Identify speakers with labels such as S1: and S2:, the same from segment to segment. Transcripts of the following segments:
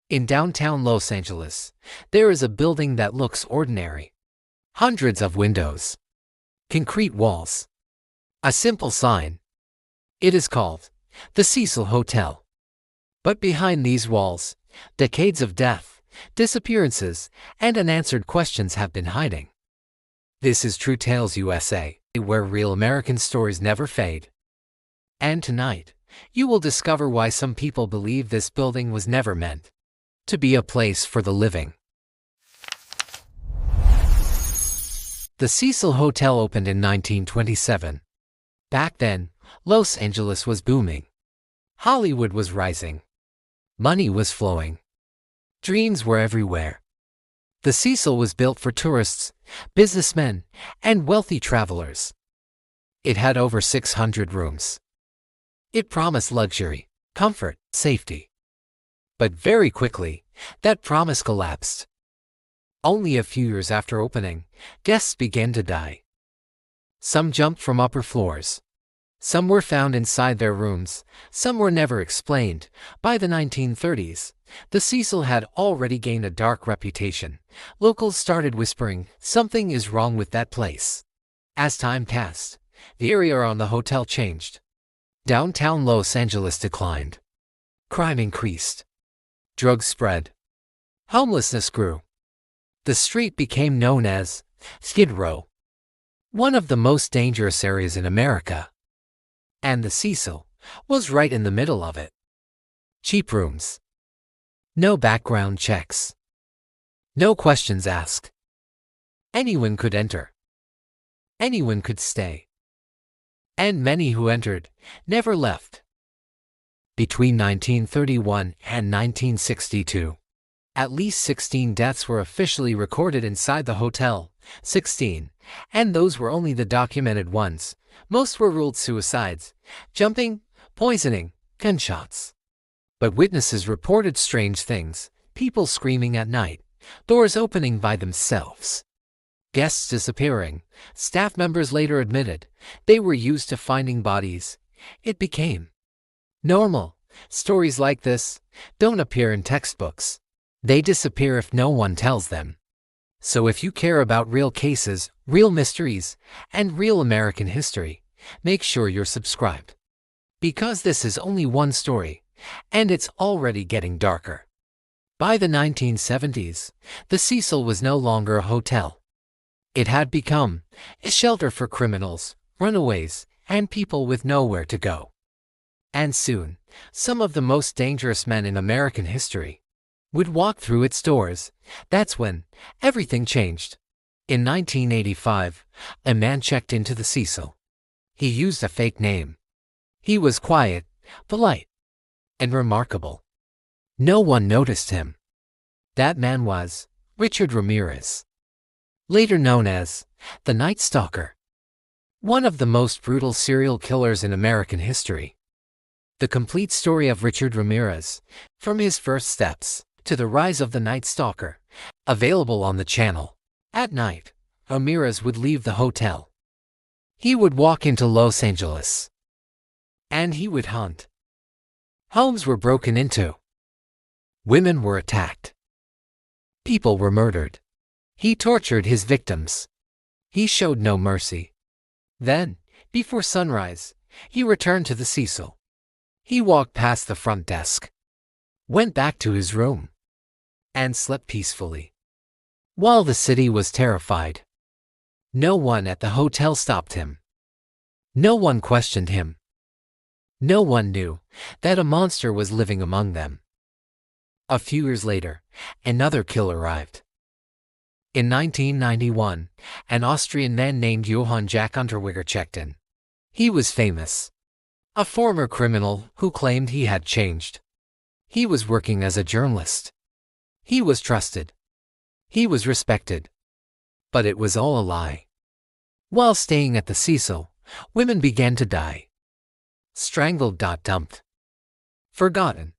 S1: In downtown Los Angeles, there is a building that looks ordinary. Hundreds of windows. Concrete walls. A simple sign. It is called the Cecil Hotel. But behind these walls, decades of death, disappearances, and unanswered questions have been hiding. This is True Tales USA, where real American stories never fade. And tonight, you will discover why some people believe this building was never meant to be a place for the living. The Cecil Hotel opened in 1927. Back then, Los Angeles was booming. Hollywood was rising. Money was flowing. Dreams were everywhere. The Cecil was built for tourists, businessmen, and wealthy travelers. It had over 600 rooms. It promised luxury, comfort, safety. But very quickly, that promise collapsed. Only a few years after opening, guests began to die. Some jumped from upper floors. Some were found inside their rooms. Some were never explained. By the 1930s, the Cecil had already gained a dark reputation. Locals started whispering, "Something is wrong with that place." As time passed, the area around the hotel changed. Downtown Los Angeles declined. Crime increased. Drugs spread. Homelessness grew. The street became known as Skid Row, one of the most dangerous areas in America. And the Cecil was right in the middle of it. Cheap rooms. No background checks. No questions asked. Anyone could enter. Anyone could stay. And many who entered never left. Between 1931 and 1962, at least 16 deaths were officially recorded inside the hotel. 16, and those were only the documented ones. Most were ruled suicides, jumping, poisoning, gunshots. But witnesses reported strange things: people screaming at night, doors opening by themselves, guests disappearing. Staff members later admitted they were used to finding bodies. It became normal. Stories like this don't appear in textbooks. They disappear if no one tells them. So if you care about real cases, real mysteries, and real American history, make sure you're subscribed. Because this is only one story, and it's already getting darker. By the 1970s, the Cecil was no longer a hotel. It had become a shelter for criminals, runaways, and people with nowhere to go. And soon, some of the most dangerous men in American history would walk through its doors. That's when everything changed. In 1985, a man checked into the Cecil. He used a fake name. He was quiet, polite, and remarkable. No one noticed him. That man was Richard Ramirez, later known as the Night Stalker, one of the most brutal serial killers in American history. The complete story of Richard Ramirez, from his first steps to the rise of the Night Stalker, available on the channel. At night, Ramirez would leave the hotel. He would walk into Los Angeles. And he would hunt. Homes were broken into. Women were attacked. People were murdered. He tortured his victims. He showed no mercy. Then, before sunrise, he returned to the Cecil. He walked past the front desk, went back to his room, and slept peacefully. While the city was terrified, no one at the hotel stopped him. No one questioned him. No one knew that a monster was living among them. A few years later, another killer arrived. In 1991, an Austrian man named Johann Jack Unterweger checked in. He was famous. A former criminal who claimed he had changed. He was working as a journalist. He was trusted. He was respected. But it was all a lie. While staying at the Cecil, women began to die. Strangled, dumped. Forgotten.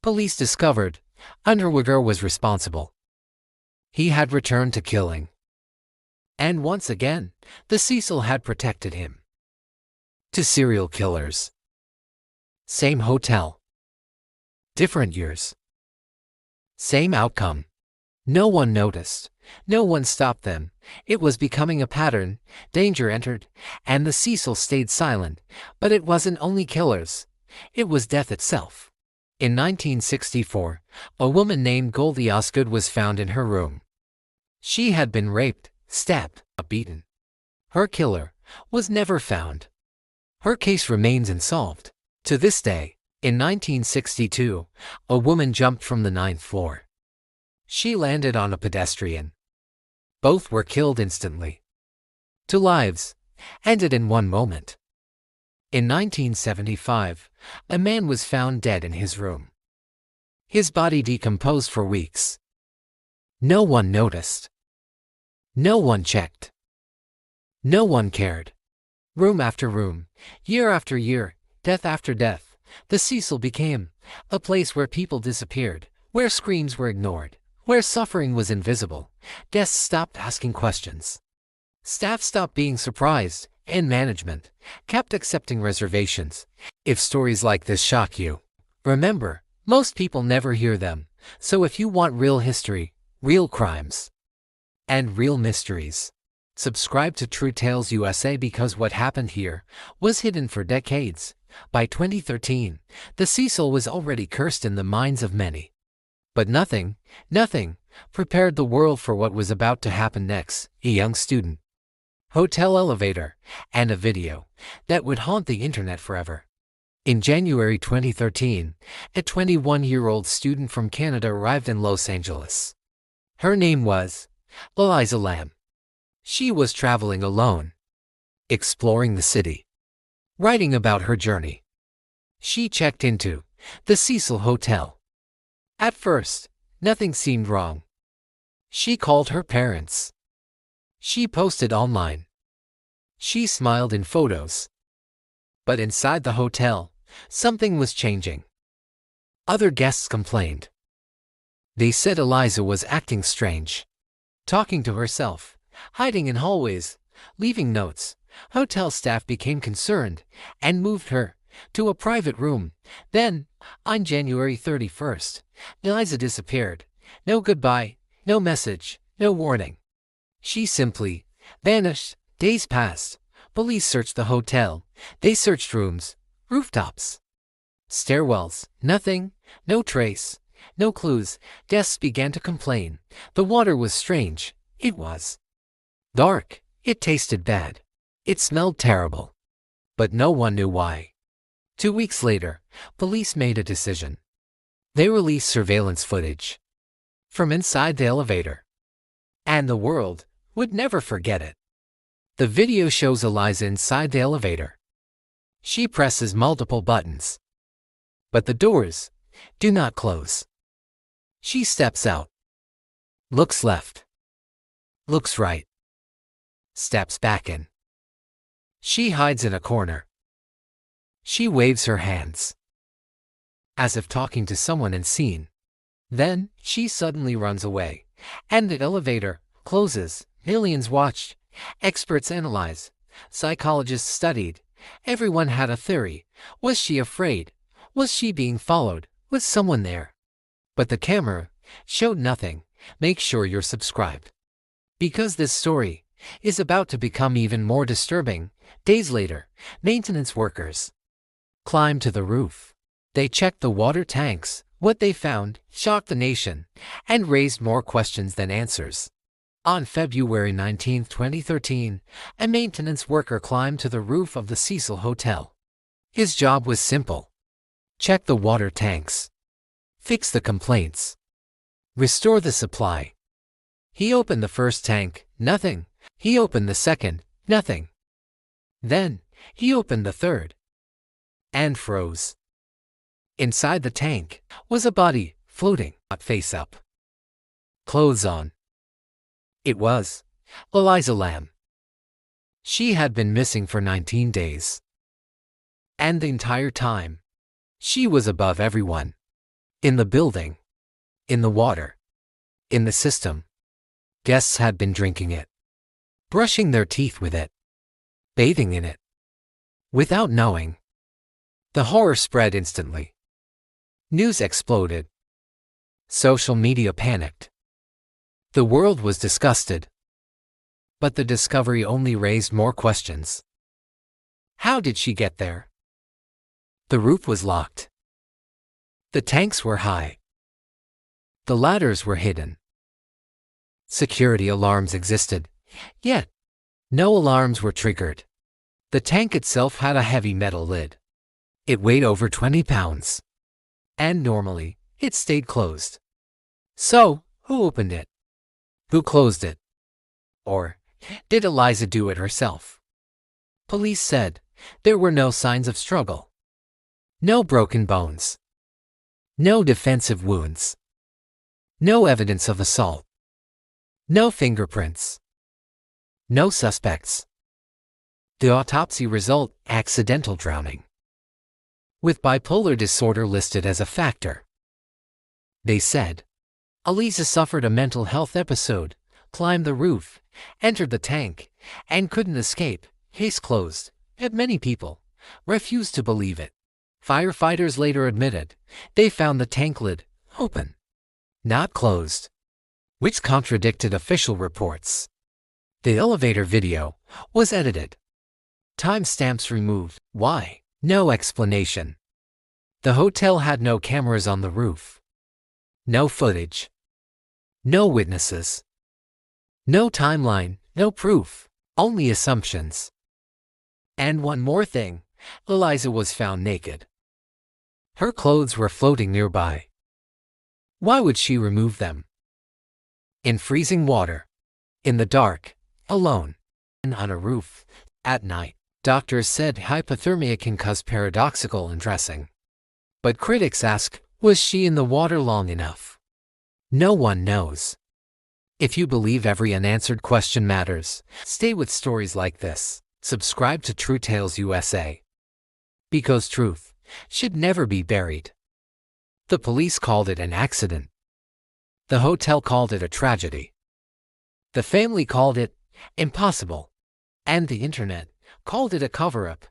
S1: Police discovered Unterweger was responsible. He had returned to killing. And once again, the Cecil had protected him. To serial killers. Same hotel. Different years. Same outcome. No one noticed. No one stopped them. It was becoming a pattern. Danger entered, and the Cecil stayed silent. But it wasn't only killers. It was death itself. In 1964, a woman named Goldie Osgood was found in her room. She had been raped, stabbed, beaten. Her killer was never found. Her case remains unsolved. To this day, in 1962, a woman jumped from the 9th floor. She landed on a pedestrian. Both were killed instantly. 2 lives ended in one moment. In 1975, a man was found dead in his room. His body decomposed for weeks. No one noticed. No one checked. No one cared. Room after room, year after year, death after death, the Cecil became a place where people disappeared, where screams were ignored, where suffering was invisible. Guests stopped asking questions. Staff stopped being surprised, and management kept accepting reservations. If stories like this shock you, remember, most people never hear them. So if you want real history, real crimes, and real mysteries, subscribe to True Tales USA, because what happened here was hidden for decades. By 2013, the Cecil was already cursed in the minds of many. But nothing prepared the world for what was about to happen next. A young student, hotel elevator, and a video that would haunt the internet forever. In January 2013, a 21-year-old student from Canada arrived in Los Angeles. Her name was Elisa Lam. She was traveling alone, exploring the city, writing about her journey. She checked into the Cecil Hotel. At first, nothing seemed wrong. She called her parents. She posted online. She smiled in photos. But inside the hotel, something was changing. Other guests complained. They said Elisa was acting strange, talking to herself, hiding in hallways, leaving notes. Hotel staff became concerned and moved her to a private room. Then, on January 31st, Elisa disappeared. No goodbye, no message, no warning. She simply vanished. Days passed. Police searched the hotel. They searched rooms, rooftops, stairwells. Nothing, no trace, no clues. Guests began to complain. The water was strange. It was dark. It tasted bad. It smelled terrible. But no one knew why. 2 weeks later, police made a decision. They released surveillance footage from inside the elevator. And the world would never forget it. The video shows Elisa inside the elevator. She presses multiple buttons, but the doors do not close. She steps out, looks left, looks right, steps back in. She hides in a corner. She waves her hands, as if talking to someone unseen. Then, she suddenly runs away, and the elevator closes. Millions watched. Experts analyzed. Psychologists studied. Everyone had a theory. Was she afraid? Was she being followed? Was someone there? But the camera showed nothing. Make sure you're subscribed, because this story is about to become even more disturbing. Days later, maintenance workers climbed to the roof. They checked the water tanks. What they found shocked the nation and raised more questions than answers. On February 19, 2013, a maintenance worker climbed to the roof of the Cecil Hotel. His job was simple: check the water tanks, fix the complaints, restore the supply. He opened the first tank, nothing. He opened the second, nothing. Then, he opened the third, and froze. Inside the tank was a body, floating, face up, clothes on. It was Elisa Lam. She had been missing for 19 days. And the entire time, she was above everyone. In the building, in the water, in the system. Guests had been drinking it, brushing their teeth with it, bathing in it, without knowing. The horror spread instantly. News exploded. Social media panicked. The world was disgusted. But the discovery only raised more questions. How did she get there? The roof was locked. The tanks were high. The ladders were hidden. Security alarms existed, yet no alarms were triggered. The tank itself had a heavy metal lid. It weighed over 20 pounds. And normally, it stayed closed. So, who opened it? Who closed it? Or did Eliza do it herself? Police said there were no signs of struggle. No broken bones. No defensive wounds. No evidence of assault. No fingerprints. No suspects. The autopsy result, accidental drowning. With bipolar disorder listed as a factor. They said Elisa suffered a mental health episode, climbed the roof, entered the tank, and couldn't escape. Case closed. Yet many people refused to believe it. Firefighters later admitted they found the tank lid open, not closed, which contradicted official reports. The elevator video was edited. Timestamps removed. Why? No explanation. The hotel had no cameras on the roof. No footage. No witnesses. No timeline, no proof, only assumptions. And one more thing, Eliza was found naked. Her clothes were floating nearby. Why would she remove them? In freezing water, in the dark, alone, and on a roof, at night. Doctors said hypothermia can cause paradoxical undressing. But critics ask, was she in the water long enough? No one knows. If you believe every unanswered question matters, stay with stories like this. Subscribe to True Tales USA. Because truth should never be buried. The police called it an accident. The hotel called it a tragedy. The family called it impossible. And the internet called it a cover-up.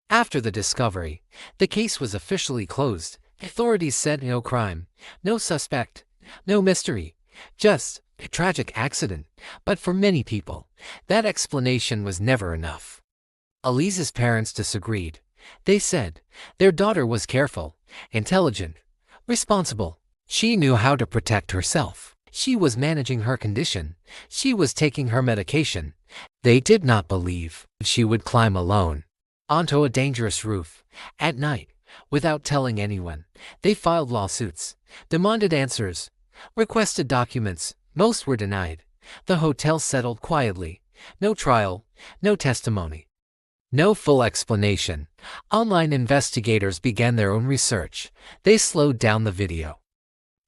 S1: After the discovery, the case was officially closed. Authorities said no crime, no suspect, no mystery, just a tragic accident. But for many people, that explanation was never enough. Elisa's parents disagreed. They said their daughter was careful, intelligent, responsible. She knew how to protect herself. She was managing her condition. She was taking her medication. They did not believe she would climb alone onto a dangerous roof at night without telling anyone. They filed lawsuits, demanded answers, requested documents. Most were denied. The hotel settled quietly. No trial, no testimony, no full explanation. Online investigators began their own research. They slowed down the video,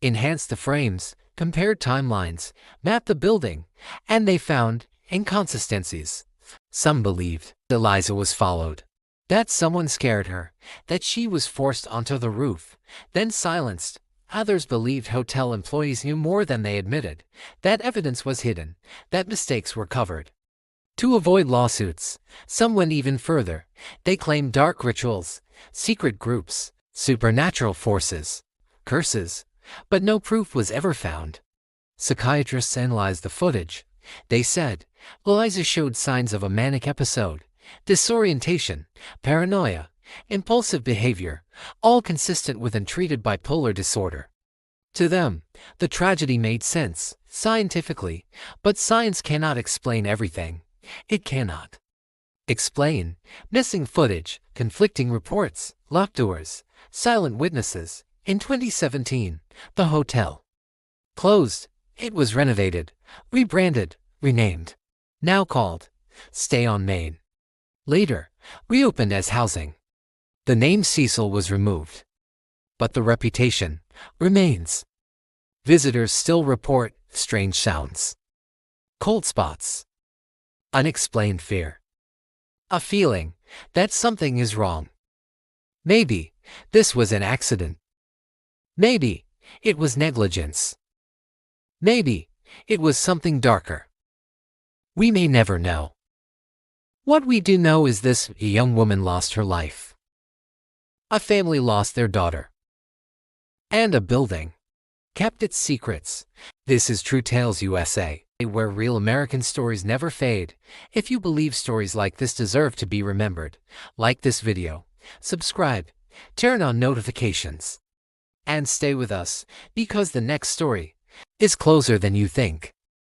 S1: enhanced the frames, compared timelines, mapped the building, and they found inconsistencies. Some believed Eliza was followed, that someone scared her, that she was forced onto the roof, then silenced. Others believed hotel employees knew more than they admitted, that evidence was hidden, that mistakes were covered. To avoid lawsuits, some went even further. They claimed dark rituals, secret groups, supernatural forces, curses, but no proof was ever found. Psychiatrists analyzed the footage. They said Eliza showed signs of a manic episode, disorientation, paranoia, impulsive behavior, all consistent with untreated bipolar disorder. To them, the tragedy made sense, scientifically, but science cannot explain everything. It cannot explain missing footage, conflicting reports, locked doors, silent witnesses. In 2017, the hotel closed. It was renovated, rebranded, renamed, now called Stay on Main. Later, reopened as housing. The name Cecil was removed, but the reputation remains. Visitors still report strange sounds, cold spots, unexplained fear, a feeling that something is wrong. Maybe this was an accident. Maybe it was negligence. Maybe it was something darker. We may never know. What we do know is this: a young woman lost her life. A family lost their daughter. And a building kept its secrets. This is True Tales USA, where real American stories never fade. If you believe stories like this deserve to be remembered, like this video, subscribe, turn on notifications, and stay with us, because the next story is closer than you think.